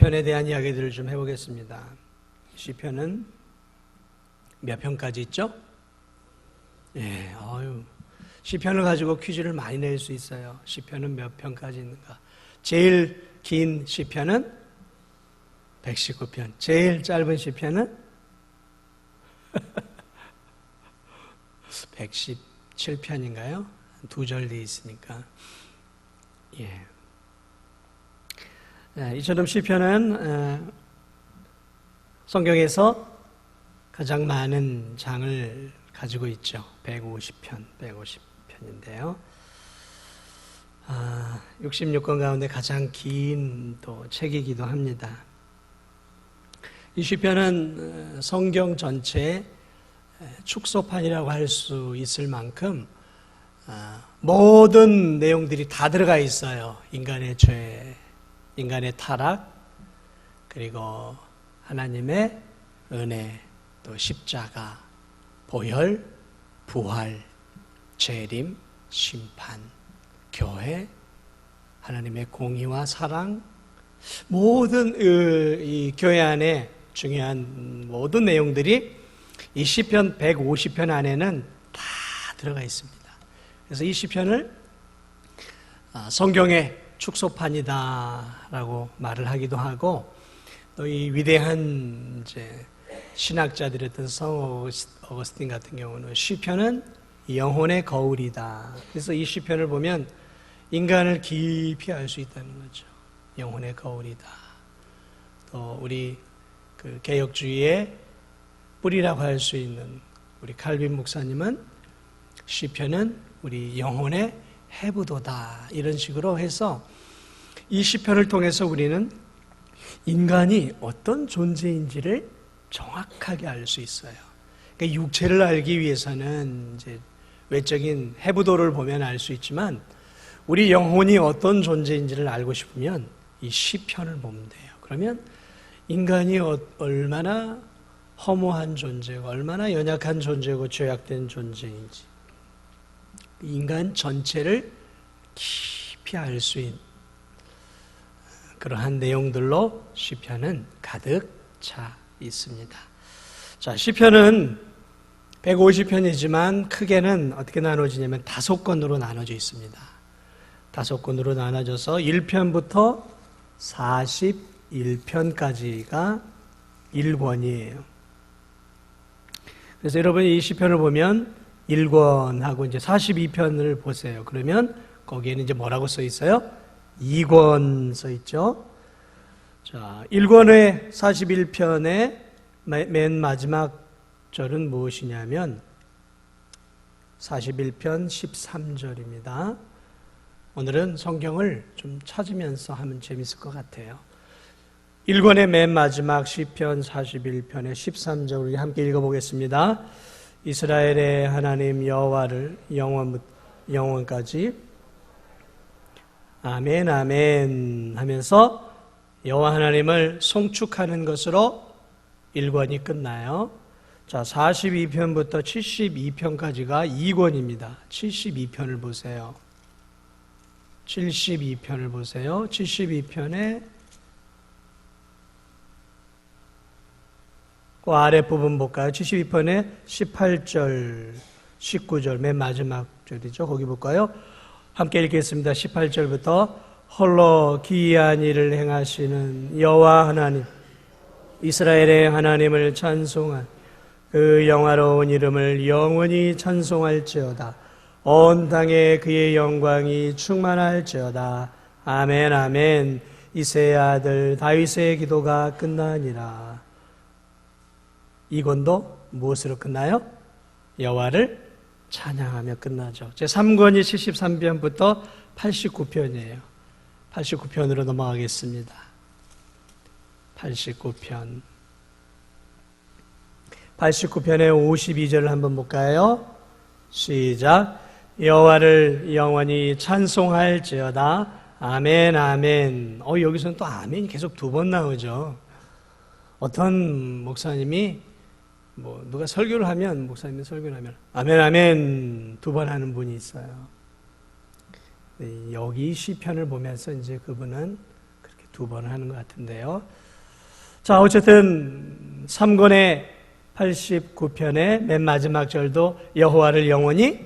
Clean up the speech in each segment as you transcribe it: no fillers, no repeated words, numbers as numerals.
시편에 대한 이야기들을 좀 해보겠습니다. 시편은 몇 편까지 있죠? 예, 시편을 가지고 퀴즈를 많이 낼 수 있어요. 시편은 몇 편까지 있는가? 제일 긴 시편은 119편. 제일 짧은 시편은 117편인가요? 두 절 돼 있으니까. 예. 이처럼 시편은 성경에서 가장 많은 장을 가지고 있죠. 150편인데요. 66권 가운데 가장 긴 또 책이기도 합니다. 이 시편은 성경 전체의 축소판이라고 할 수 있을 만큼 모든 내용들이 다 들어가 있어요. 인간의 죄, 인간의 타락, 그리고 하나님의 은혜, 또 십자가, 보혈, 부활, 재림, 심판, 교회, 하나님의 공의와 사랑, 모든 이 교회 안에 중요한 모든 내용들이 이 시편 150편 안에는 다 들어가 있습니다. 그래서 이 시편을 성경의 축소판이다라고 말을 하기도 하고, 또 이 위대한 신학자들이었던 성 어거스틴 같은 경우는 시편은 영혼의 거울이다. 그래서 이 시편을 보면 인간을 깊이 알 수 있다는 거죠. 영혼의 거울이다. 또 우리 그 개혁주의의 뿌리라고 할 수 있는 우리 칼빈 목사님은 시편은 우리 영혼의 해부도다, 이런 식으로 해서 이 시편을 통해서 우리는 인간이 어떤 존재인지를 정확하게 알 수 있어요. 그러니까 육체를 알기 위해서는 이제 외적인 해부도를 보면 알 수 있지만, 우리 영혼이 어떤 존재인지를 알고 싶으면 이 시편을 보면 돼요. 그러면 인간이 얼마나 허무한 존재고, 얼마나 연약한 존재고, 죄악된 존재인지, 인간 전체를 깊이 알 수 있는 그러한 내용들로 시편은 가득 차 있습니다. 자, 시편은 150편이지만 크게는 어떻게 나눠지냐면 5권으로 나눠져 있습니다. 5권으로 나눠져서 1편부터 41편까지가 1권이에요. 그래서 여러분 이 시편을 보면 1권하고 이제 42편을 보세요. 그러면 거기에는 이제 뭐라고 써 있어요? 2권 써 있죠. 자, 1권의 41편의 맨 마지막 절은 무엇이냐면 41편 13절입니다. 오늘은 성경을 좀 찾으면서 하면 재밌을 것 같아요. 1권의 맨 마지막 시편 41편의 13절 우리 함께 읽어보겠습니다. 이스라엘의 하나님 여호와를 영원까지 아멘 아멘 하면서 여호와 하나님을 송축하는 것으로 1권이 끝나요. 자, 42편부터 72편까지가 2권입니다. 72편을 보세요. 72편을 보세요. 72편에 그 아랫부분 볼까요? 72편에 18절, 19절, 맨 마지막 절이죠. 거기 볼까요? 함께 읽겠습니다. 18절부터 홀로 기이한 일을 행하시는 여호와 하나님, 이스라엘의 하나님을 찬송한 그 영화로운 이름을 영원히 찬송할지어다. 온 땅에 그의 영광이 충만할지어다. 아멘 아멘. 이새의 아들 다윗의 기도가 끝나니라. 이권도 무엇으로 끝나요? 여호와를 찬양하며 끝나죠. 제 3권이 73편부터 89편이에요. 89편으로 넘어가겠습니다. 89편. 89편의 52절을 한번 볼까요? 시작. 여호와를 영원히 찬송할지어다. 아멘 아멘. 여기서는 또 아멘이 계속 2번 나오죠. 어떤 목사님이 누가 설교를 하면, 목사님이 설교를 하면 아멘 아멘 2번 하는 분이 있어요. 여기 시편을 보면서 이제 그분은 그렇게 2번 하는 것 같은데요. 자, 어쨌든 3권의 89편의 맨 마지막 절도 여호와를 영원히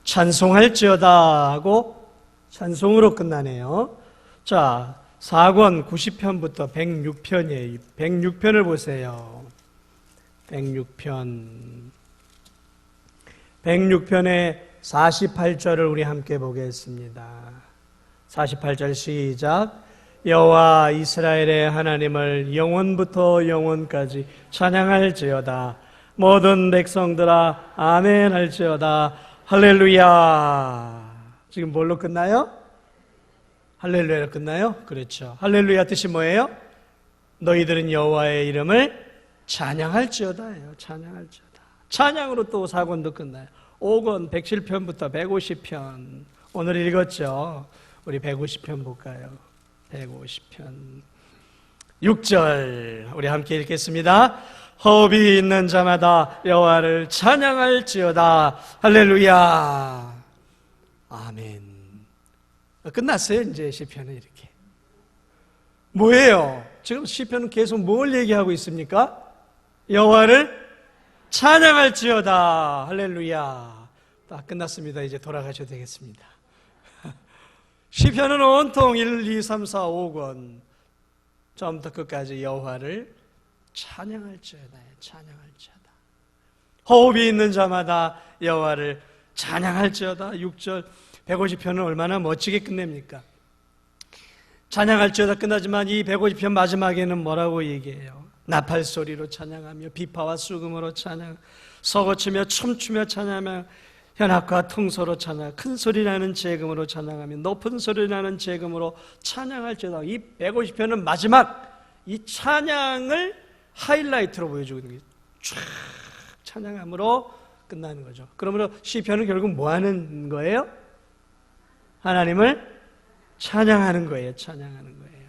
찬송할지어다 하고 찬송으로 끝나네요. 자, 4권 90편부터 106편이에요. 106편을 보세요. 106편의 48절을 우리 함께 보겠습니다. 48절 시작. 여호와 이스라엘의 하나님을 영원부터 영원까지 찬양할지어다. 모든 백성들아 아멘 할지어다. 할렐루야. 지금 뭘로 끝나요? 할렐루야로 끝나요? 그렇죠. 할렐루야 뜻이 뭐예요? 너희들은 여호와의 이름을 찬양할지어다예요. 찬양할지어다. 찬양으로 또 4권도 끝나요. 5권 107편부터 150편. 오늘 읽었죠? 우리 150편 볼까요? 150편 6절 우리 함께 읽겠습니다. 호흡이 있는 자마다 여호와를 찬양할지어다. 할렐루야. 아멘. 끝났어요. 이제 시편은 이렇게. 뭐예요? 지금 시편은 계속 뭘 얘기하고 있습니까? 여호와를 찬양할지어다. 할렐루야. 다 끝났습니다. 이제 돌아가셔도 되겠습니다. 시편은 온통 1, 2, 3, 4, 5권 처음부터 끝까지 여호와를 찬양할지어다. 찬양할지어다. 호흡이 있는 자마다 여호와를 찬양할지어다. 6절 150편은 얼마나 멋지게 끝냅니까? 찬양할지어다 끝나지만 이 150편 마지막에는 뭐라고 얘기해요? 나팔 소리로 찬양하며 비파와 수금으로 찬양, 서거치며 춤추며 찬양하며 현악과 통소로 찬양, 큰 소리 나는 재금으로 찬양하며 높은 소리 나는 재금으로 찬양할지어다. 이 150편은 마지막 이 찬양을 하이라이트로 보여주고 있는 게 쫙 찬양함으로 끝나는 거죠. 그러므로 시편은 결국 뭐 하는 거예요? 하나님을 찬양하는 거예요. 찬양하는 거예요.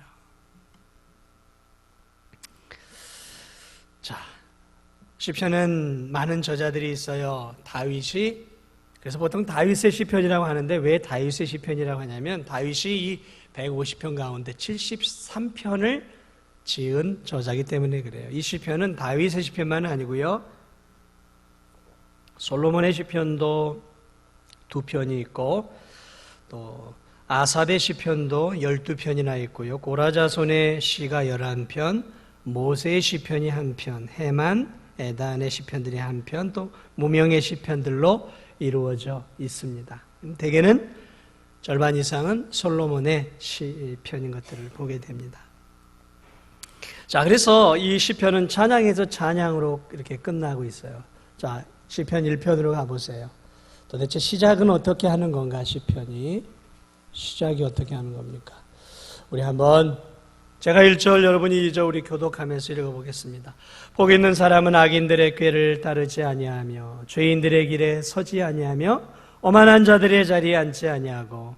자, 시편은 많은 저자들이 있어요. 다윗이 그래서 보통 다윗의 시편이라고 하는데 왜 다윗의 시편이라고 하냐면 다윗이 이 150편 가운데 73편을 지은 저자이기 때문에 그래요. 이 시편은 다윗의 시편만은 아니고요. 솔로몬의 시편도 2편이 있고 또 아삽의 시편도 12편이나 있고요. 고라자손의 시가 11편, 모세의 시편이 1편, 헤만, 에단의 시편들이 1편, 또 무명의 시편들로 이루어져 있습니다. 대개는 절반 이상은 솔로몬의 시편인 것들을 보게 됩니다. 자, 그래서 이 시편은 찬양에서 찬양으로 이렇게 끝나고 있어요. 자, 시편 1편으로 가보세요. 도대체 시작은 어떻게 하는 건가, 시편이? 시작이 어떻게 하는 겁니까? 우리 한번 제가 1절 여러분이 2절 우리 교독하면서 읽어보겠습니다. 복 있는 사람은 악인들의 꾀를 따르지 아니하며 죄인들의 길에 서지 아니하며 오만한 자들의 자리에 앉지 아니하고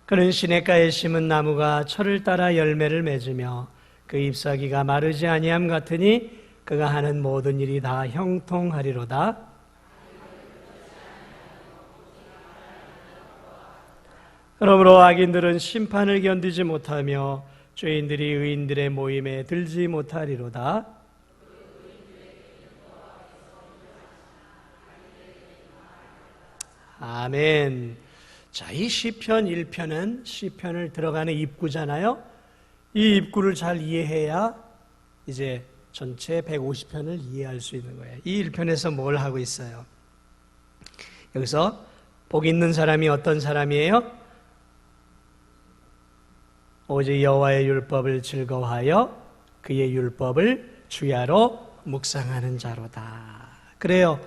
그는 시냇가에 심은 나무가 철을 따라 열매를 맺으며 그 잎사귀가 마르지 아니함 같으니 그가 하는 모든 일이 다 형통하리로다. 그러므로 악인들은 심판을 견디지 못하며 죄인들이 의인들의 모임에 들지 못하리로다. 아멘. 자, 이 시편 1편은 시편을 들어가는 입구잖아요. 이 입구를 잘 이해해야 이제 전체 150편을 이해할 수 있는 거예요. 이 1편에서 뭘 하고 있어요? 여기서 복 있는 사람이 어떤 사람이에요? 오직 여호와의 율법을 즐거워하여 그의 율법을 주야로 묵상하는 자로다. 그래요.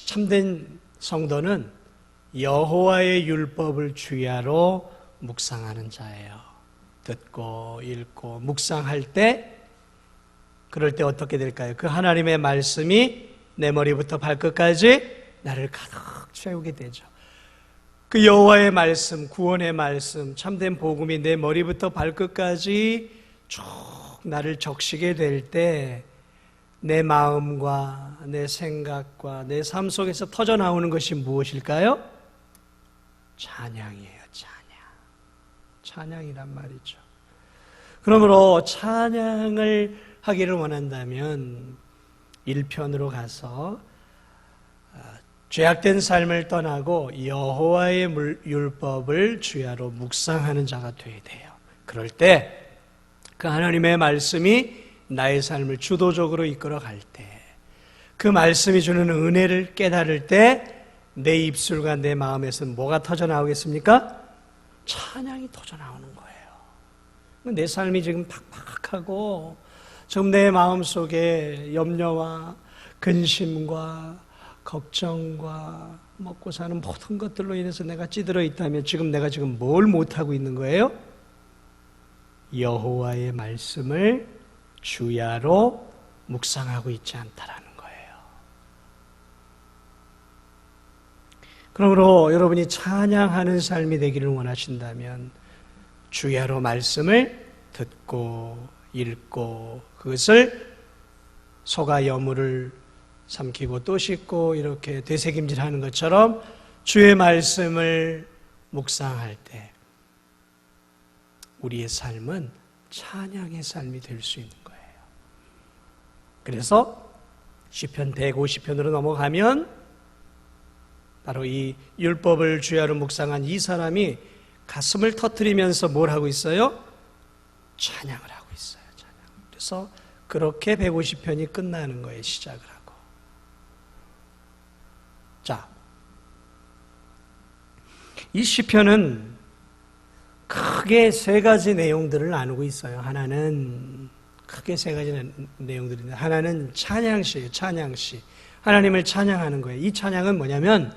참된 성도는 여호와의 율법을 주야로 묵상하는 자예요. 듣고 읽고 묵상할 때 그럴 때 어떻게 될까요? 그 하나님의 말씀이 내 머리부터 발끝까지 나를 가득 채우게 되죠. 그 여호와의 말씀, 구원의 말씀, 참된 복음이 내 머리부터 발끝까지 쭉 나를 적시게 될 때 내 마음과 내 생각과 내 삶 속에서 터져 나오는 것이 무엇일까요? 찬양이에요. 찬양이란 말이죠. 그러므로 찬양을 하기를 원한다면 1편으로 가서 죄악된 삶을 떠나고 여호와의 율법을 주야로 묵상하는 자가 되어야 돼요. 그럴 때 그 하나님의 말씀이 나의 삶을 주도적으로 이끌어갈 때, 그 말씀이 주는 은혜를 깨달을 때 내 입술과 내 마음에서 뭐가 터져 나오겠습니까? 찬양이 터져 나오는 거예요. 내 삶이 지금 팍팍하고 지금 내 마음속에 염려와 근심과 걱정과 먹고 사는 모든 것들로 인해서 내가 찌들어 있다면 지금 내가 뭘 못하고 있는 거예요? 여호와의 말씀을 주야로 묵상하고 있지 않다라는 거예요. 그러므로 여러분이 찬양하는 삶이 되기를 원하신다면 주야로 말씀을 듣고 읽고 그것을 소가 여물을 삼키고 또 씻고 이렇게 되새김질하는 것처럼 주의 말씀을 묵상할 때 우리의 삶은 찬양의 삶이 될 수 있는 거예요. 그래서 시편 150편으로 넘어가면 바로 이 율법을 주야로 묵상한 이 사람이 가슴을 터뜨리면서 뭘 하고 있어요? 찬양을 하고 있어요. 찬양. 그래서 그렇게 150편이 끝나는 거예요. 시작을 하고. 자, 이 시편은 크게 세 가지 내용들을 나누고 있어요. 하나는 크게 세 가지 내용들인데 하나는 찬양시예요. 찬양시. 하나님을 찬양하는 거예요. 이 찬양은 뭐냐면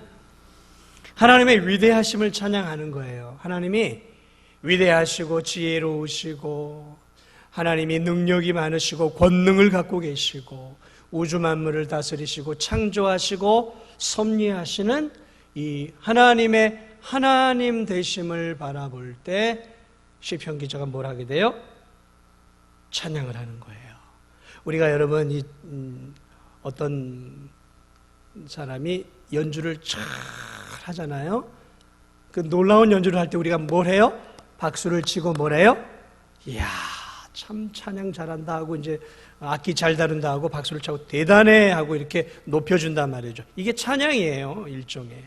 하나님의 위대하심을 찬양하는 거예요. 하나님이 위대하시고 지혜로우시고 하나님이 능력이 많으시고 권능을 갖고 계시고 우주 만물을 다스리시고 창조하시고 섭리하시는 이 하나님의 하나님 되심을 바라볼 때 시편 기자가 뭘 하게 돼요? 찬양을 하는 거예요. 우리가 여러분 어떤 사람이 연주를 잘 하잖아요. 그 놀라운 연주를 할 때 우리가 뭘 해요? 박수를 치고 뭘 해요? 이야, 참 찬양 잘한다 하고 이제 악기 잘 다룬다 하고 박수를 치고 대단해 하고 이렇게 높여준단 말이죠. 이게 찬양이에요. 일종의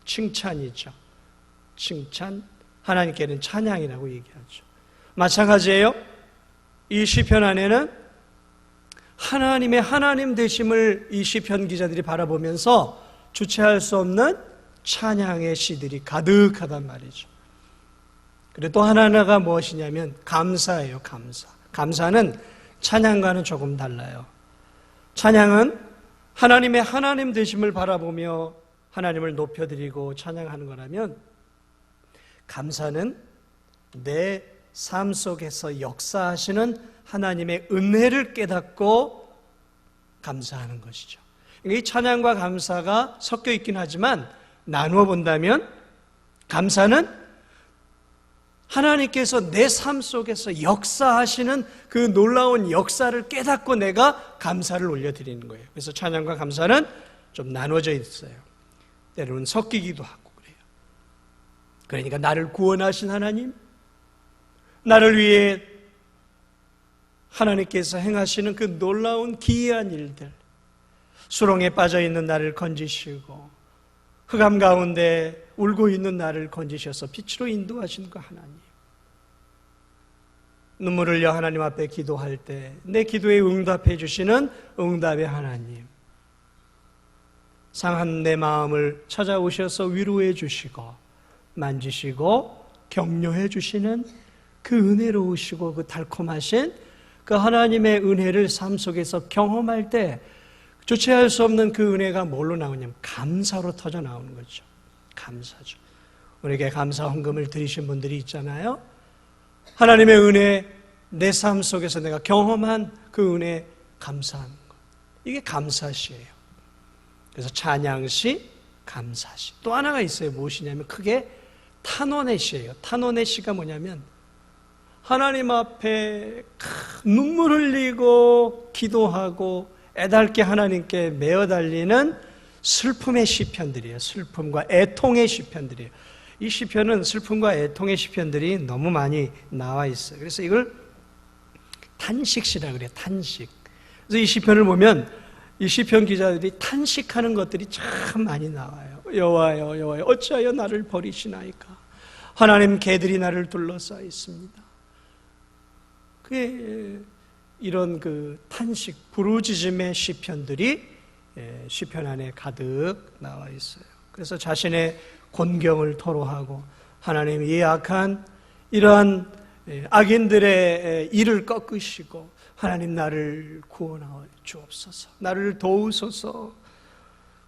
칭찬이죠. 칭찬, 하나님께는 찬양이라고 얘기하죠. 마찬가지예요. 이 시편 안에는 하나님의 하나님 되심을 이 시편 기자들이 바라보면서 주체할 수 없는 찬양의 시들이 가득하단 말이죠. 그리고 또 하나가 무엇이냐면 감사예요. 감사. 감사는 찬양과는 조금 달라요. 찬양은 하나님의 하나님 되심을 바라보며 하나님을 높여드리고 찬양하는 거라면, 감사는 내 삶 속에서 역사하시는 하나님의 은혜를 깨닫고 감사하는 것이죠. 이 찬양과 감사가 섞여 있긴 하지만 나누어 본다면 감사는 하나님께서 내 삶 속에서 역사하시는 그 놀라운 역사를 깨닫고 내가 감사를 올려드리는 거예요. 그래서 찬양과 감사는 좀 나눠져 있어요. 때로는 섞이기도 하고 그래요. 그러니까 나를 구원하신 하나님, 나를 위해 하나님께서 행하시는 그 놀라운 기이한 일들, 수렁에 빠져있는 나를 건지시고 흑암 가운데 울고 있는 나를 건지셔서 빛으로 인도하신 그 하나님, 눈물을 흘려 하나님 앞에 기도할 때 내 기도에 응답해 주시는 응답의 하나님, 상한 내 마음을 찾아오셔서 위로해 주시고 만지시고 격려해 주시는 그 은혜로우시고 그 달콤하신 그 하나님의 은혜를 삶 속에서 경험할 때 주체할 수 없는 그 은혜가 뭘로 나오냐면 감사로 터져 나오는 거죠. 감사죠. 우리에게 감사 헌금을 드리신 분들이 있잖아요. 하나님의 은혜, 내 삶 속에서 내가 경험한 그 은혜 감사하는 것, 이게 감사시예요. 그래서 찬양시, 감사시. 또 하나가 있어요. 무엇이냐면 크게 탄원의 시예요. 탄원의 시가 뭐냐면 하나님 앞에 눈물 흘리고 기도하고 애달게 하나님께 매어 달리는 슬픔의 시편들이에요. 슬픔과 애통의 시편들이에요. 이 시편은 슬픔과 애통의 시편들이 너무 많이 나와 있어요. 그래서 이걸 탄식시라 그래요. 탄식. 그래서 이 시편을 보면 이 시편 기자들이 탄식하는 것들이 참 많이 나와요. 여호와여, 여호와여, 어찌하여 나를 버리시나이까? 하나님 개들이 나를 둘러싸 있습니다. 이런 그 탄식, 부르짖음의 시편들이 시편 안에 가득 나와 있어요. 그래서 자신의 곤경을 토로하고 하나님 이 악한 이러한 악인들의 일을 꺾으시고 하나님 나를 구원하여 주옵소서, 나를 도우소서,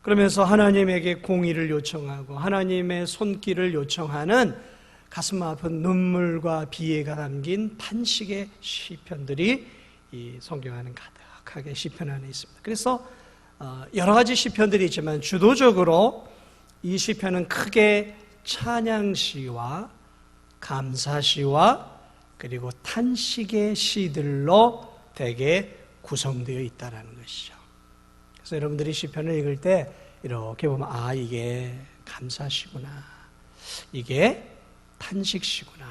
그러면서 하나님에게 공의를 요청하고 하나님의 손길을 요청하는 가슴 아픈 눈물과 비애가 담긴 탄식의 시편들이 이 성경 안에 가득하게 시편 안에 있습니다. 그래서 여러 가지 시편들이 있지만 주도적으로 이 시편은 크게 찬양시와 감사시와 그리고 탄식의 시들로 대개 구성되어 있다는 것이죠. 그래서 여러분들이 시편을 읽을 때 이렇게 보면 이게 감사시구나, 이게 탄식시구나,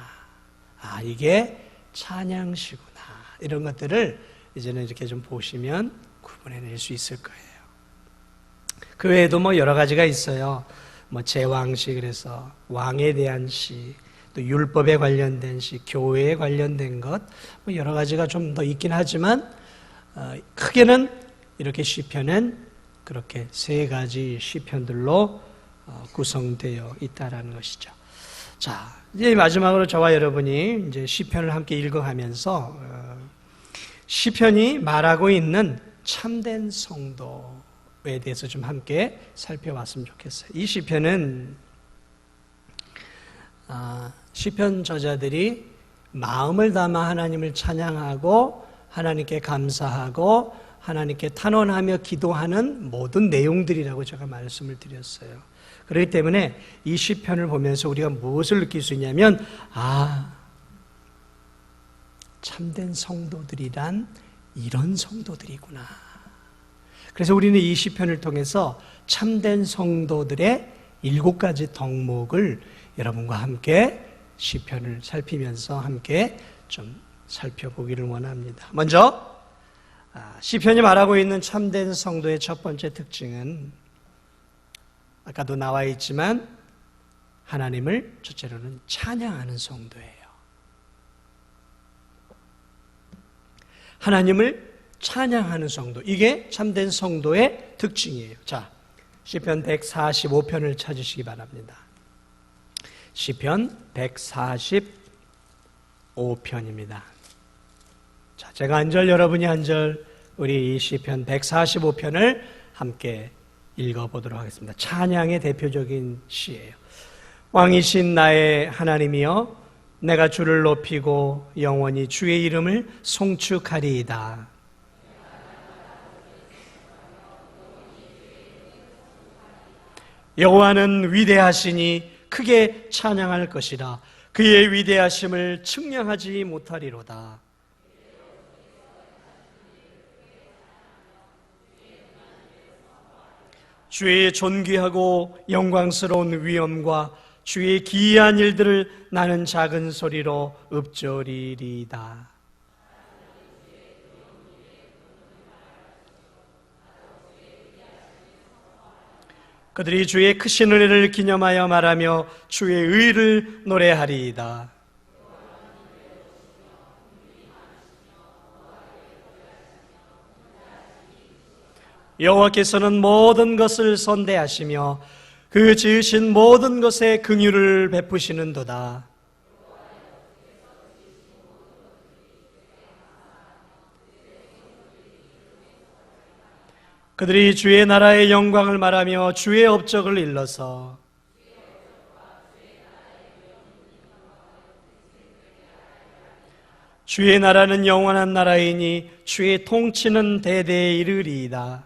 이게 찬양시구나, 이런 것들을 이제는 이렇게 좀 보시면 구분해낼 수 있을 거예요. 그 외에도 뭐 여러 가지가 있어요. 뭐 제왕시, 그래서 왕에 대한 시, 또 율법에 관련된 시, 교회에 관련된 것, 뭐 여러 가지가 좀 더 있긴 하지만 크게는 이렇게 시편은 그렇게 세 가지 시편들로 구성되어 있다라는 것이죠. 자, 이제 마지막으로 저와 여러분이 이제 시편을 함께 읽어가면서 시편이 말하고 있는 참된 성도에 대해서 좀 함께 살펴봤으면 좋겠어요. 이 시편은 시편 저자들이 마음을 담아 하나님을 찬양하고 하나님께 감사하고 하나님께 탄원하며 기도하는 모든 내용들이라고 제가 말씀을 드렸어요. 그렇기 때문에 이 시편을 보면서 우리가 무엇을 느낄 수 있냐면 참된 성도들이란 이런 성도들이구나. 그래서 우리는 이 시편을 통해서 참된 성도들의 7가지 덕목을 여러분과 함께 시편을 살피면서 함께 좀 살펴보기를 원합니다. 먼저 시편이 말하고 있는 참된 성도의 첫 번째 특징은 아까도 나와 있지만 하나님을 첫째로는 찬양하는 성도예요. 하나님을 찬양하는 성도, 이게 참된 성도의 특징이에요. 자, 시편 145편을 찾으시기 바랍니다. 시편 145편입니다. 자, 제가 한 절, 여러분이 한 절, 우리 이 시편 145편을 함께 읽어보도록 하겠습니다. 찬양의 대표적인 시예요. 왕이신 나의 하나님이여, 내가 주를 높이고 영원히 주의 이름을 송축하리이다. 여호와는 위대하시니 크게 찬양할 것이라. 그의 위대하심을 측량하지 못하리로다. 주의 존귀하고 영광스러운 위엄과 주의 기이한 일들을 나는 작은 소리로 읊조리리이다. 그들이 주의 크신 은혜를 기념하여 말하며 주의 의를 노래하리이다. 여호와께서는 모든 것을 선대하시며 그 지으신 모든 것에 긍휼을 베푸시는도다. 그들이 주의 나라의 영광을 말하며 주의 업적을 일러서 주의 나라는 영원한 나라이니 주의 통치는 대대에 이르리이다.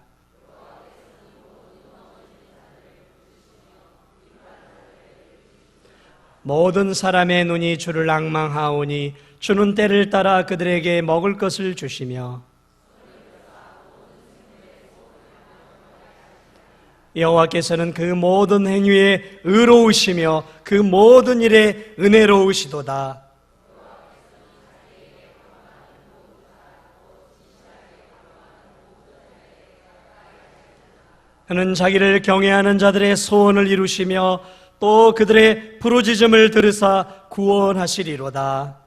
모든 사람의 눈이 주를 앙망하오니 주는 때를 따라 그들에게 먹을 것을 주시며 여호와께서는 그 모든 행위에 의로우시며 그 모든 일에 은혜로우시도다. 그는 자기를 경외하는 자들의 소원을 이루시며 또 그들의 부르짖음을 들으사 구원하시리로다.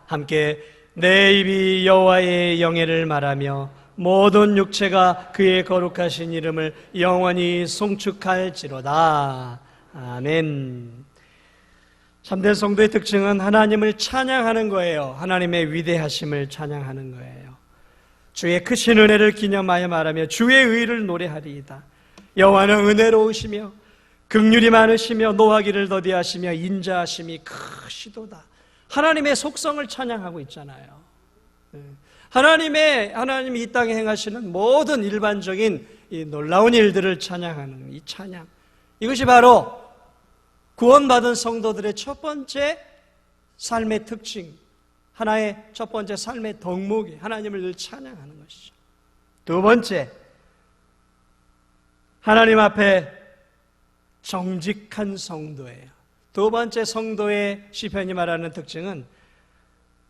함께 내 입이 여호와의 영예를 말하며 모든 육체가 그의 거룩하신 이름을 영원히 송축할지로다. 아멘. 참된 성도의 특징은 하나님을 찬양하는 거예요. 하나님의 위대하심을 찬양하는 거예요. 주의 크신 은혜를 기념하여 말하며 주의 의를 노래하리이다. 여호와는 은혜로우시며 긍휼이 많으시며 노하기를 더디하시며 인자하심이 크시도다. 하나님의 속성을 찬양하고 있잖아요. 하나님이 이 땅에 행하시는 모든 일반적인 이 놀라운 일들을 찬양하는 이 찬양, 이것이 바로 구원받은 성도들의 첫 번째 삶의 특징, 하나의 첫 번째 삶의 덕목이 하나님을 늘 찬양하는 것이죠. 두 번째, 하나님 앞에 정직한 성도예요. 두 번째 성도의 시편이 말하는 특징은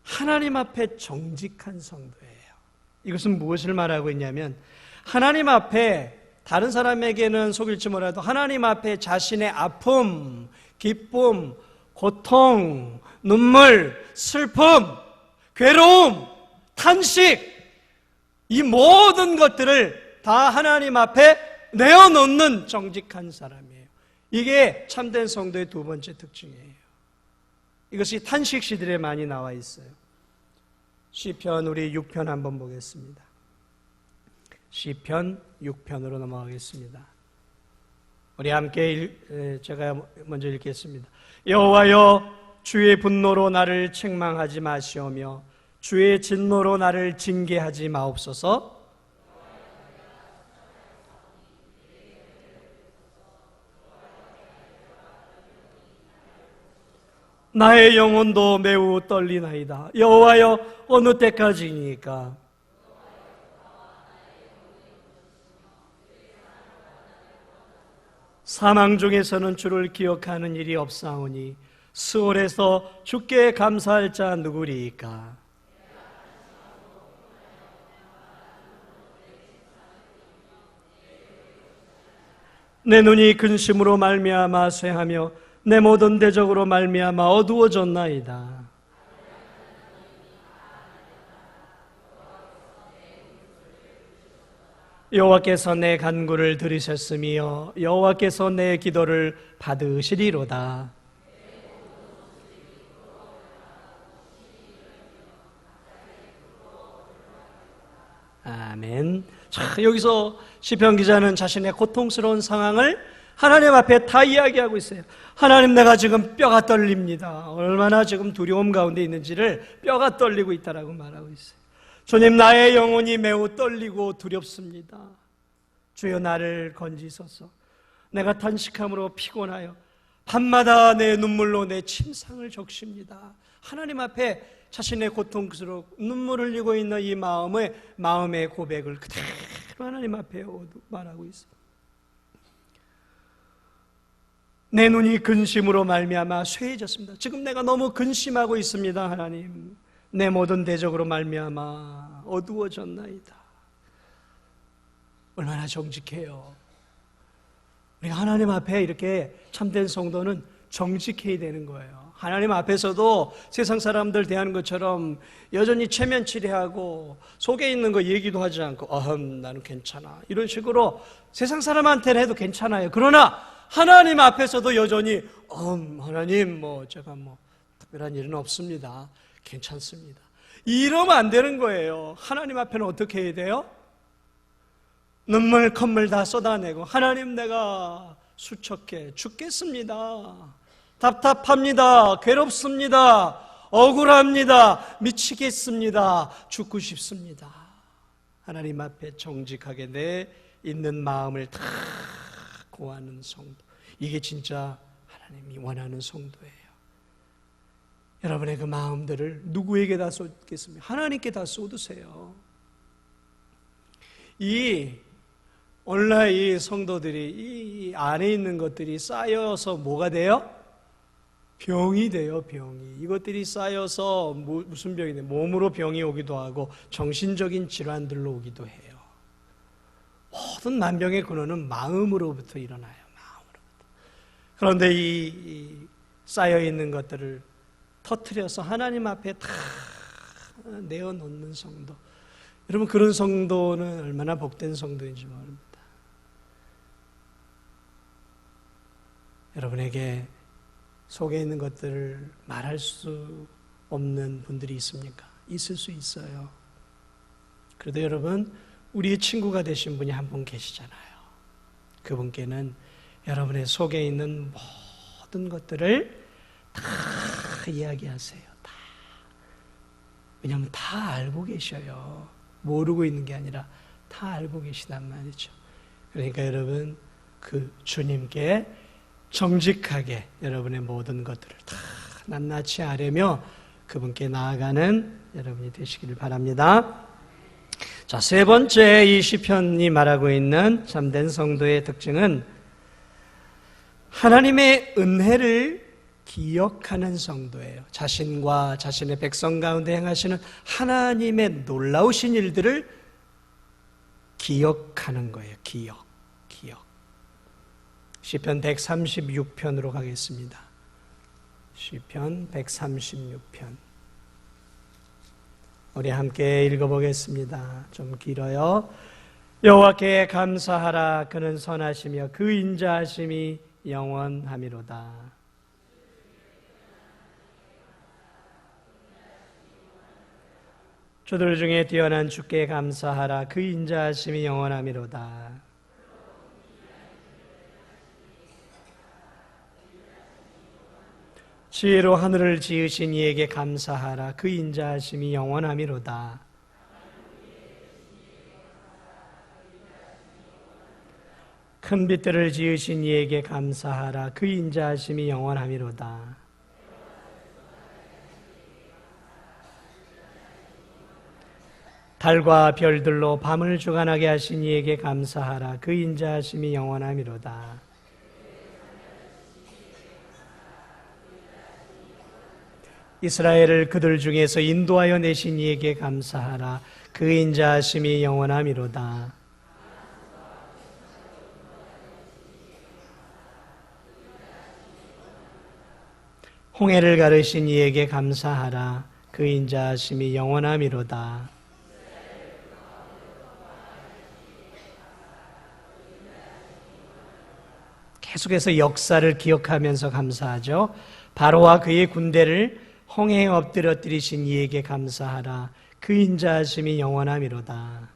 하나님 앞에 정직한 성도예요. 이것은 무엇을 말하고 있냐면 하나님 앞에 다른 사람에게는 속일지 몰라도 하나님 앞에 자신의 아픔, 기쁨, 고통, 눈물, 슬픔, 괴로움, 탄식, 이 모든 것들을 다 하나님 앞에 내어놓는 정직한 사람이에요. 이게 참된 성도의 두 번째 특징이에요. 이것이 탄식 시들에 많이 나와 있어요. 시편 우리 6편 한번 보겠습니다. 시편 6편으로 넘어가겠습니다. 우리 함께 제가 먼저 읽겠습니다. 여호와여, 주의 분노로 나를 책망하지 마시오며 주의 진노로 나를 징계하지 마옵소서. 나의 영혼도 매우 떨리나이다. 여호와여, 어느 때까지입니까? 사망 중에서는 주를 기억하는 일이 없사오니 스올에서 주께 감사할 자 누구리이까? 내 눈이 근심으로 말미암아 쇠하며 내 모든 대적으로 말미암아 어두워졌나이다. 여호와께서 내 간구를 들으셨으며 여호와께서 내 기도를 받으시리로다. 아멘. 자, 여기서 시편 기자는 자신의 고통스러운 상황을 하나님 앞에 다 이야기하고 있어요. 하나님, 내가 지금 뼈가 떨립니다. 얼마나 지금 두려움 가운데 있는지를 뼈가 떨리고 있다라고 말하고 있어요. 주님, 나의 영혼이 매우 떨리고 두렵습니다. 주여, 나를 건지소서. 내가 탄식함으로 피곤하여 밤마다 내 눈물로 내 침상을 적십니다. 하나님 앞에 자신의 고통스럽고 눈물 흘리고 있는 이 마음의 고백을 그대로 하나님 앞에 말하고 있어요. 내 눈이 근심으로 말미암아 쇠해졌습니다. 지금 내가 너무 근심하고 있습니다. 하나님, 내 모든 대적으로 말미암아 어두워졌나이다. 얼마나 정직해요. 우리가 하나님 앞에 이렇게 참된 성도는 정직해야 되는 거예요. 하나님 앞에서도 세상 사람들 대하는 것처럼 여전히 체면치레하고 속에 있는 거 얘기도 하지 않고 나는 괜찮아, 이런 식으로 세상 사람한테는 해도 괜찮아요. 그러나 하나님 앞에서도 여전히 하나님, 제가 특별한 일은 없습니다, 괜찮습니다, 이러면 안 되는 거예요. 하나님 앞에는 어떻게 해야 돼요? 눈물 콧물 다 쏟아내고, 하나님, 내가 수척해 죽겠습니다, 답답합니다, 괴롭습니다, 억울합니다, 미치겠습니다, 죽고 싶습니다. 하나님 앞에 정직하게 내 있는 마음을 다 고하는 성도, 이게 진짜 하나님이 원하는 성도예요. 여러분의 그 마음들을 누구에게 다 쏟겠습니까? 하나님께 다 쏟으세요. 이 온라인 성도들이 이 안에 있는 것들이 쌓여서 뭐가 돼요? 병이 돼요, 병이. 이것들이 쌓여서 무슨 병이 돼요? 몸으로 병이 오기도 하고 정신적인 질환들로 오기도 해요. 모든 만병의 근원은 마음으로부터 일어나요. 마음으로부터. 그런데 이 쌓여 있는 것들을 터뜨려서 하나님 앞에 다 내어놓는 성도. 여러분, 그런 성도는 얼마나 복된 성도인지 모릅니다. 여러분에게 속에 있는 것들을 말할 수 없는 분들이 있습니까? 있을 수 있어요. 그래도 여러분, 우리의 친구가 되신 분이 한 분 계시잖아요. 그분께는 여러분의 속에 있는 모든 것들을 다 이야기하세요. 다. 왜냐하면 다 알고 계셔요. 모르고 있는 게 아니라 다 알고 계시단 말이죠. 그러니까 여러분, 그 주님께 정직하게 여러분의 모든 것들을 다 낱낱이 아뢰며 그분께 나아가는 여러분이 되시기를 바랍니다. 자, 세 번째 이 시편이 말하고 있는 참된 성도의 특징은 하나님의 은혜를 기억하는 성도예요. 자신과 자신의 백성 가운데 행하시는 하나님의 놀라우신 일들을 기억하는 거예요. 기억. 시편 136편으로 가겠습니다. 시편 136편. 우리 함께 읽어보겠습니다. 좀 길어요. 여호와께 감사하라. 그는 선하시며 그 인자하심이 영원하미로다. 주들 중에 뛰어난 주께 감사하라. 그 인자하심이 영원하미로다. 지혜로 하늘을 지으신 이에게 감사하라. 그 인자하심이 영원하미로다. 큰 빛들을 지으신 이에게 감사하라. 그 인자하심이 영원하미로다. 달과 별들로 밤을 주관하게 하신 이에게 감사하라. 그 인자하심이 영원하미로다. 이스라엘을 그들 중에서 인도하여 내신 이에게 감사하라. 그 인자하심이 영원하미로다. 홍해를 가르신 이에게 감사하라. 그 인자하심이 영원하미로다. 계속해서 역사를 기억하면서 감사하죠. 바로와 그의 군대를 홍해에 엎드려뜨리신 이에게 감사하라. 그 인자하심이 영원하미로다.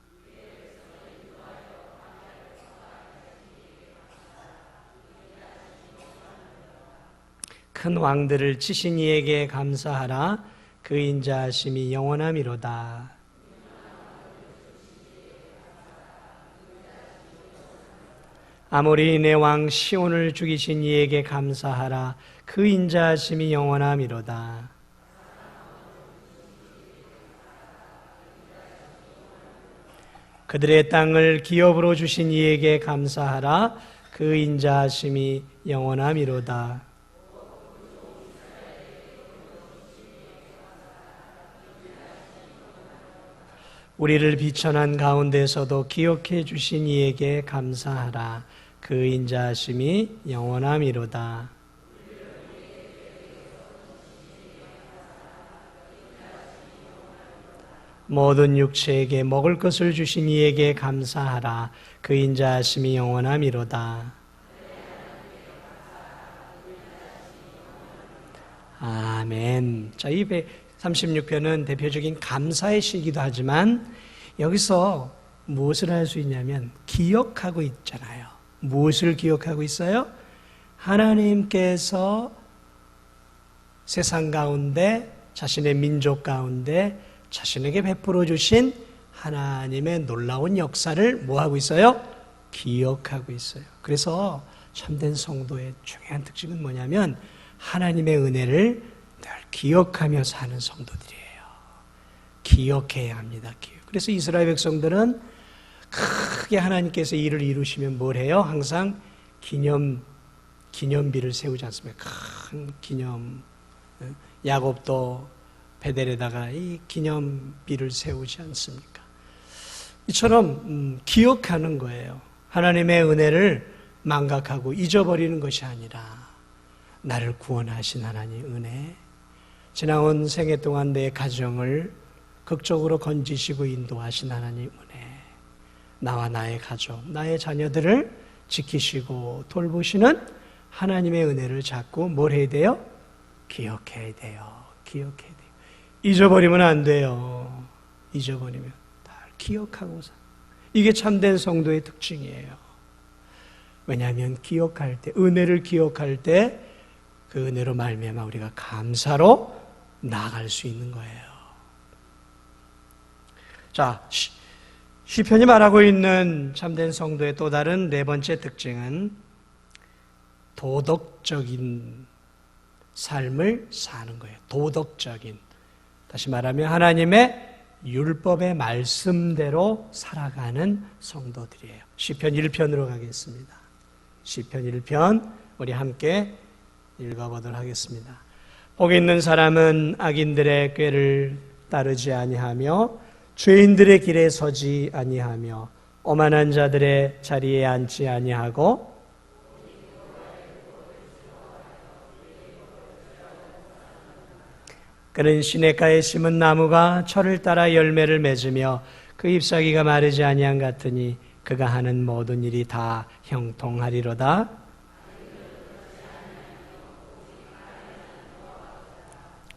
큰 왕들을 치신 이에게 감사하라. 그 인자하심이 영원하미로다. 아모리인의 왕 시온을 죽이신 이에게 감사하라. 그 인자하심이 영원하미로다. 그들의 땅을 기업으로 주신 이에게 감사하라. 그 인자하심이 영원하미로다. 우리를 비천한 가운데서도 기억해 주신 이에게 감사하라. 그 인자하심이 영원하미로다. 모든 육체에게 먹을 것을 주신 이에게 감사하라. 그 인자하심이 영원하미로다. 아멘. 자, 이 136편은 대표적인 감사의 시이기도 하지만 여기서 무엇을 할 수 있냐면 기억하고 있잖아요. 무엇을 기억하고 있어요? 하나님께서 세상 가운데 자신의 민족 가운데 자신에게 베풀어 주신 하나님의 놀라운 역사를 뭐하고 있어요? 기억하고 있어요. 그래서 참된 성도의 중요한 특징은 뭐냐면 하나님의 은혜를 늘 기억하며 사는 성도들이에요. 기억해야 합니다. 그래서 이스라엘 백성들은 크게 하나님께서 일을 이루시면 뭘 해요? 항상 기념비를 세우지 않습니까? 큰 기념. 야곱도 베델에다가 이 기념비를 세우지 않습니까? 이처럼 기억하는 거예요. 하나님의 은혜를 망각하고 잊어버리는 것이 아니라 나를 구원하신 하나님의 은혜, 지나온 생애 동안 내 가정을 극적으로 건지시고 인도하신 하나님의 은혜, 나와 나의 가족, 나의 자녀들을 지키시고 돌보시는 하나님의 은혜를 자꾸 뭘 해야 돼요? 기억해야 돼요. 기억해야 돼요. 잊어버리면 안 돼요. 잊어버리면 다 기억하고 사. 이게 참된 성도의 특징이에요. 왜냐하면 기억할 때, 은혜를 기억할 때 그 은혜로 말미암아 우리가 감사로 나아갈 수 있는 거예요. 자, 시편이 말하고 있는 참된 성도의 또 다른 네 번째 특징은 도덕적인 삶을 사는 거예요. 도덕적인. 다시 말하면 하나님의 율법의 말씀대로 살아가는 성도들이에요. 시편 1편으로 가겠습니다. 시편 1편 우리 함께 읽어보도록 하겠습니다. 복 있는 사람은 악인들의 꾀를 따르지 아니하며 죄인들의 길에 서지 아니하며 오만한 자들의 자리에 앉지 아니하고 그는 시냇가에 심은 나무가 철을 따라 열매를 맺으며 그 잎사귀가 마르지 아니한 같으니 그가 하는 모든 일이 다 형통하리로다.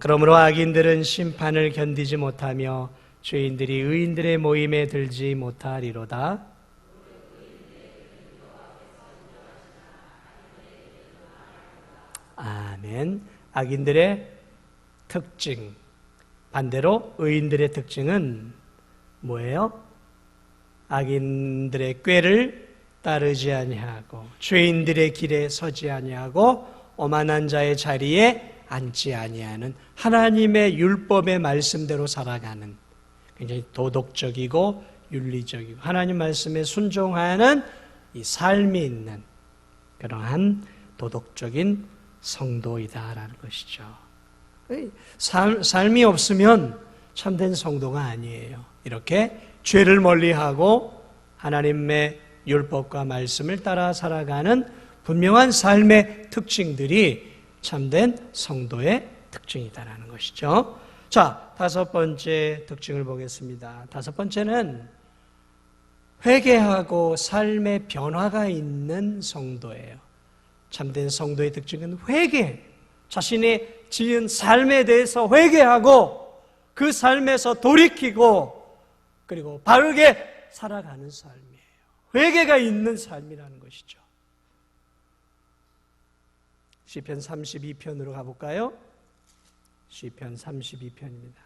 그러므로 악인들은 심판을 견디지 못하며 죄인들이 의인들의 모임에 들지 못하리로다. 아멘. 악인들의 특징, 반대로 의인들의 특징은 뭐예요? 악인들의 꾀를 따르지 아니하고 죄인들의 길에 서지 아니하고 오만한 자의 자리에 앉지 아니하는 하나님의 율법의 말씀대로 살아가는 굉장히 도덕적이고 윤리적이고 하나님 말씀에 순종하는 이 삶이 있는 그러한 도덕적인 성도이다라는 것이죠. 삶이 없으면 참된 성도가 아니에요. 이렇게 죄를 멀리하고 하나님의 율법과 말씀을 따라 살아가는 분명한 삶의 특징들이 참된 성도의 특징이다라는 것이죠. 자, 다섯 번째 특징을 보겠습니다. 다섯 번째는 회개하고 삶의 변화가 있는 성도예요. 참된 성도의 특징은 회개, 자신이 지은 삶에 대해서 회개하고 그 삶에서 돌이키고 그리고 바르게 살아가는 삶이에요. 회개가 있는 삶이라는 것이죠. 시편 32편으로 가볼까요? 시편 32편입니다.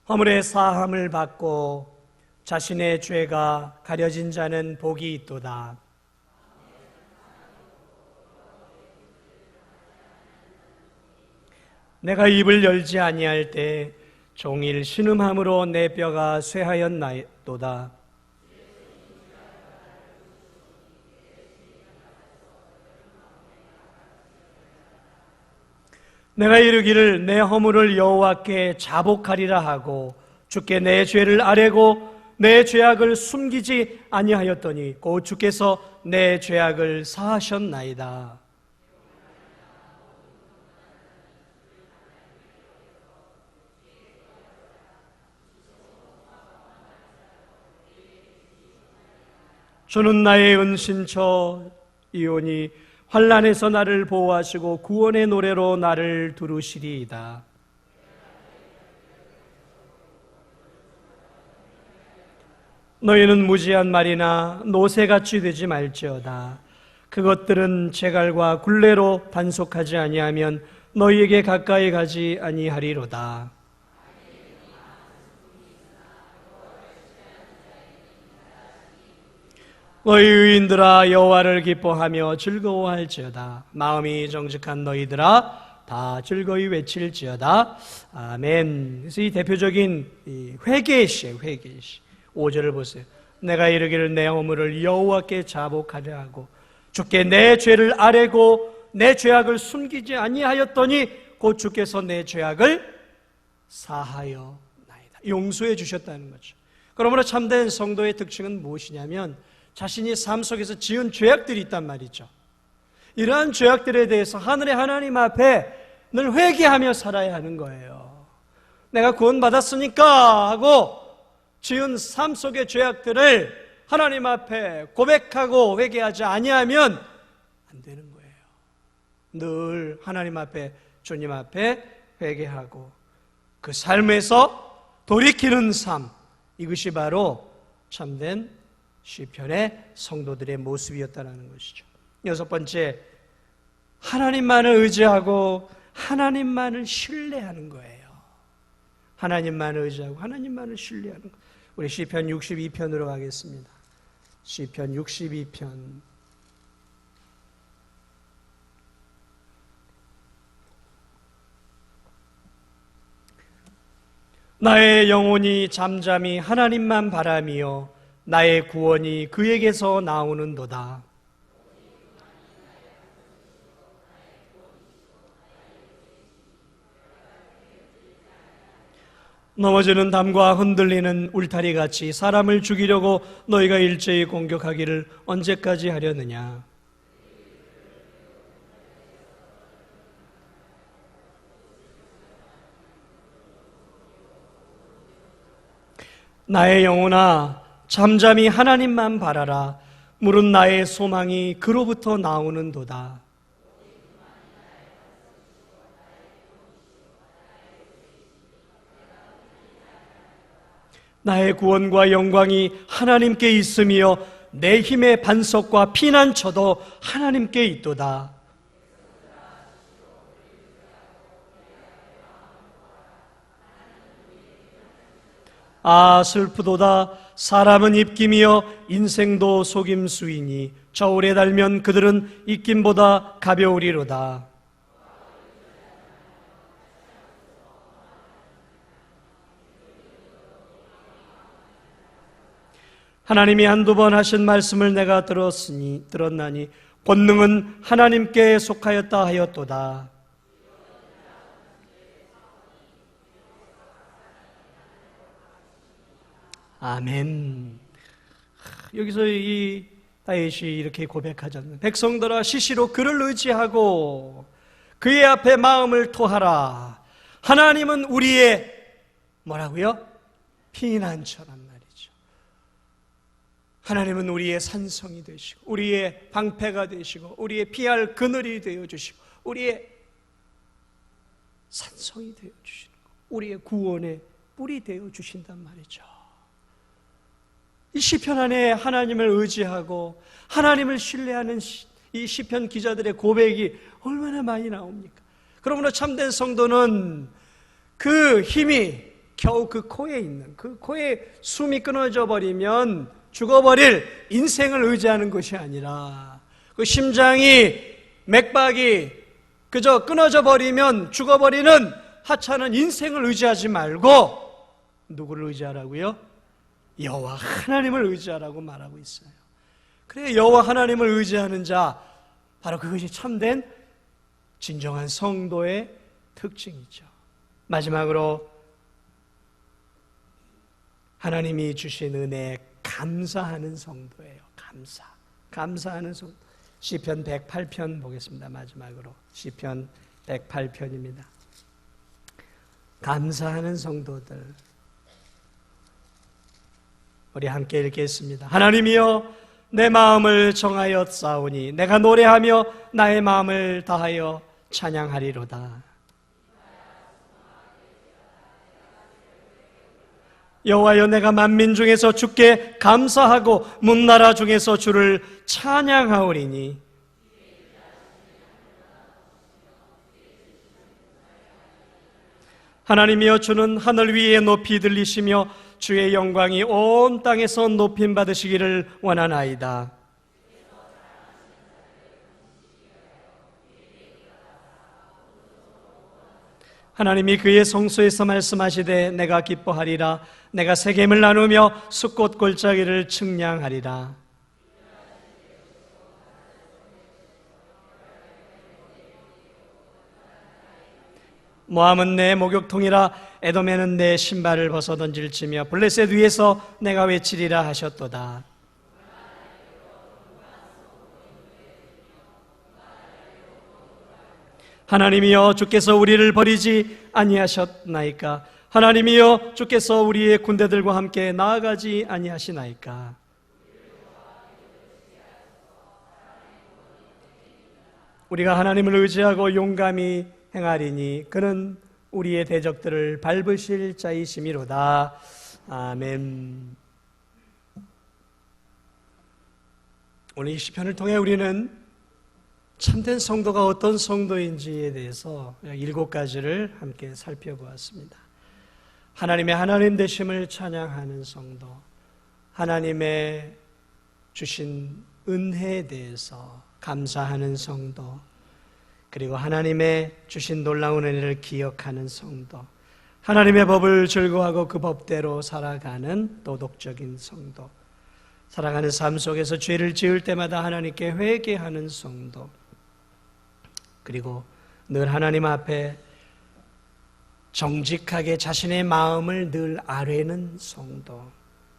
허물의 사함을 받고 자신의 죄가 가려진 자는 복이 있도다. 내가 입을 열지 아니할 때 종일 신음함으로 내 뼈가 쇠하였나이도다. 내가 이르기를 내 허물을 여호와께 자복하리라 하고 주께 내 죄를 아뢰고 내 죄악을 숨기지 아니하였더니 곧 주께서 내 죄악을 사하셨나이다. 주는 나의 은신처이오니 환난에서 나를 보호하시고 구원의 노래로 나를 두루시리이다. 너희는 무지한 말이나 노새같이 되지 말지어다. 그것들은 재갈과 굴레로 단속하지 아니하면 너희에게 가까이 가지 아니하리로다. 너희 의인들아 여호와를 기뻐하며 즐거워할지어다. 마음이 정직한 너희들아 다 즐거이 외칠지어다. 아멘. 그래서 이 대표적인 회개의 시예요. 회개의 시. 5절을 보세요. 내가 이르기를 내 허물을 여호와께 자복하려 하고 주께 내 죄를 아뢰고 내 죄악을 숨기지 아니하였더니 곧 주께서 내 죄악을 사하여 나이다. 용서해 주셨다는 거죠. 그러므로 참된 성도의 특징은 무엇이냐면 자신이 삶 속에서 지은 죄악들이 있단 말이죠. 이러한 죄악들에 대해서 하늘의 하나님 앞에 늘 회개하며 살아야 하는 거예요. 내가 구원받았으니까 하고 지은 삶 속의 죄악들을 하나님 앞에 고백하고 회개하지 아니하면 안 되는 거예요. 늘 하나님 앞에, 주님 앞에 회개하고 그 삶에서 돌이키는 삶, 이것이 바로 참된 시편의 성도들의 모습이었다는 것이죠. 6번째, 하나님만을 의지하고 하나님만을 신뢰하는 거예요. 하나님만을 의지하고 하나님만을 신뢰하는 거. 우리 시편 62편으로 가겠습니다. 시편 62편. 나의 영혼이 잠잠히 하나님만 바라며 나의 구원이 그에게서 나오는도다. 넘어지는 담과 흔들리는 울타리같이 사람을 죽이려고 너희가 일제히 공격하기를 언제까지 하려느냐. 나의 영혼아 잠잠히 하나님만 바라라. 물은 나의 소망이 그로부터 나오는도다. 나의 구원과 영광이 하나님께 있으며 내 힘의 반석과 피난처도 하나님께 있도다. 아 슬프도다. 사람은 입김이여 인생도 속임수이니 저울에 달면 그들은 입김보다 가벼우리로다. 하나님이 한두 번 하신 말씀을 내가 들었나니 권능은 하나님께 속하였다 하였도다. 아멘. 여기서 이 다윗이 이렇게 고백하잖아요. 백성들아 시시로 그를 의지하고 그의 앞에 마음을 토하라. 하나님은 우리의 뭐라고요? 피난처란 말이죠. 하나님은 우리의 산성이 되시고 우리의 방패가 되시고 우리의 피할 그늘이 되어주시고 우리의 산성이 되어주시는 거, 우리의 구원의 뿔이 되어주신단 말이죠. 이 시편 안에 하나님을 의지하고 하나님을 신뢰하는 이 시편 기자들의 고백이 얼마나 많이 나옵니까? 그러므로 참된 성도는 그 힘이 겨우 그 코에 있는, 그 코에 숨이 끊어져 버리면 죽어버릴 인생을 의지하는 것이 아니라 그 심장이, 맥박이 그저 끊어져 버리면 죽어버리는 하찮은 인생을 의지하지 말고 누구를 의지하라고요? 여호와 하나님을 의지하라고 말하고 있어요. 그래 여호와 하나님을 의지하는 자, 바로 그것이 참된 진정한 성도의 특징이죠. 마지막으로 하나님이 주신 은혜에 감사하는 성도예요. 감사하는 성도. 시편 108편 보겠습니다. 마지막으로 시편 108편입니다. 감사하는 성도들, 우리 함께 읽겠습니다. 하나님이여 내 마음을 정하였사오니 내가 노래하며 나의 마음을 다하여 찬양하리로다. 여호와여 내가 만민 중에서 주께 감사하고 문나라 중에서 주를 찬양하오리니 하나님이여 주는 하늘 위에 높이 들리시며 주의 영광이 온 땅에서 높임 받으시기를 원하나이다. 하나님이 그의 성소에서 말씀하시되 내가 기뻐하리라. 내가 세겜을 나누며 숫꽃 골짜기를 측량하리라. 모함은 내 목욕통이라 에돔에는 내 신발을 벗어 던질지며 블레셋 위에서 내가 외치리라 하셨도다. 하나님이여 주께서 우리를 버리지 아니하셨나이까? 하나님이여 주께서 우리의 군대들과 함께 나아가지 아니하시나이까? 우리가 하나님을 의지하고 용감히 행하리니 그는 우리의 대적들을 밟으실 자이심이로다. 아멘. 오늘 이 시편을 통해 우리는 참된 성도가 어떤 성도인지에 대해서 7가지를 함께 살펴보았습니다. 하나님의 하나님 되심을 찬양하는 성도, 하나님의 주신 은혜에 대해서 감사하는 성도, 그리고 하나님의 주신 놀라운 은혜를 기억하는 성도, 하나님의 법을 즐거워하고 그 법대로 살아가는 도덕적인 성도, 살아가는 삶 속에서 죄를 지을 때마다 하나님께 회개하는 성도, 그리고 늘 하나님 앞에 정직하게 자신의 마음을 늘 아뢰는 성도,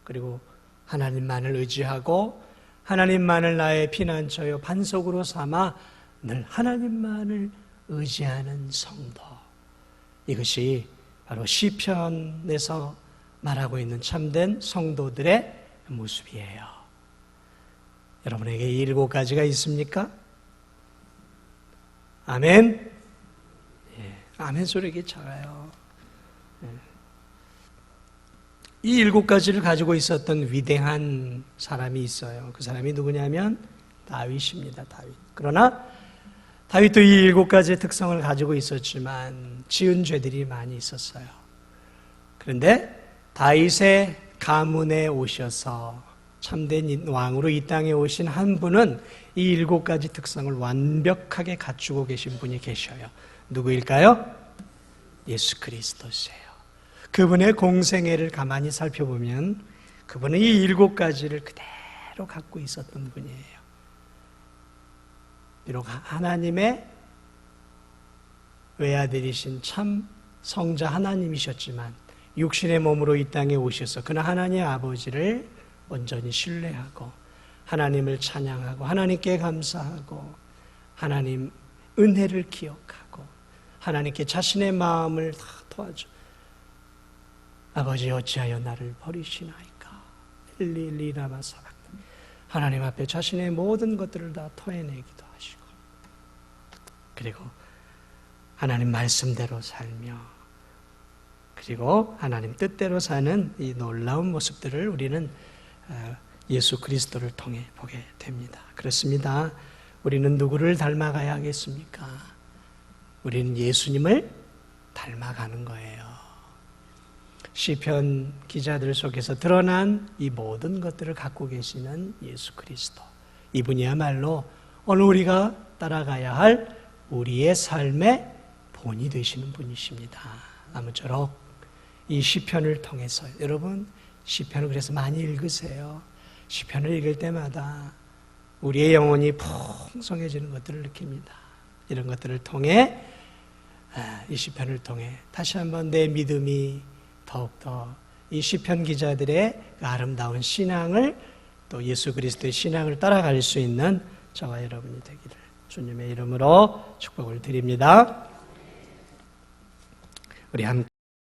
그리고 하나님만을 의지하고 하나님만을 나의 피난처요 반석으로 삼아 늘 하나님만을 의지하는 성도. 이것이 바로 시편에서 말하고 있는 참된 성도들의 모습이에요. 여러분에게 7가지가 있습니까? 아멘. 예, 아멘 소리가 작아요. 예. 이 7가지를 가지고 있었던 위대한 사람이 있어요. 그 사람이 누구냐면 다윗입니다. 다윗. 그러나 다윗도 이 7가지의 특성을 가지고 있었지만 지은 죄들이 많이 있었어요. 그런데 다윗의 가문에 오셔서 참된 왕으로 이 땅에 오신 한 분은 이 7가지 특성을 완벽하게 갖추고 계신 분이 계셔요. 누구일까요? 예수 그리스도세요. 그분의 공생애를 가만히 살펴보면 그분은 이 7가지를 그대로 갖고 있었던 분이에요. 비록 하나님의 외아들이신 참 성자 하나님이셨지만 육신의 몸으로 이 땅에 오셔서 그는 하나님의 아버지를 온전히 신뢰하고 하나님을 찬양하고 하나님께 감사하고 하나님 은혜를 기억하고 하나님께 자신의 마음을 다 도와줘. 아버지 어찌하여 나를 버리시나이까? 엘리라마사박. 하나님 앞에 자신의 모든 것들을 다 토해내기도 하시고, 그리고 하나님 말씀대로 살며, 그리고 하나님 뜻대로 사는 이 놀라운 모습들을 우리는 예수 그리스도를 통해 보게 됩니다. 그렇습니다. 우리는 누구를 닮아가야 하겠습니까? 우리는 예수님을 닮아가는 거예요. 시편 기자들 속에서 드러난 이 모든 것들을 갖고 계시는 예수 그리스도, 이분이야말로 오늘 우리가 따라가야 할 우리의 삶의 본이 되시는 분이십니다. 아무쪼록 이 시편을 통해서 여러분 시편을 그래서 많이 읽으세요. 시편을 읽을 때마다 우리의 영혼이 풍성해지는 것들을 느낍니다. 이런 것들을 통해 이 시편을 통해 다시 한번 내 믿음이 더욱더 이 시편 기자들의 아름다운 신앙을, 또 예수 그리스도의 신앙을 따라갈 수 있는 저와 여러분이 되기를 주님의 이름으로 축복을 드립니다. 우리 함께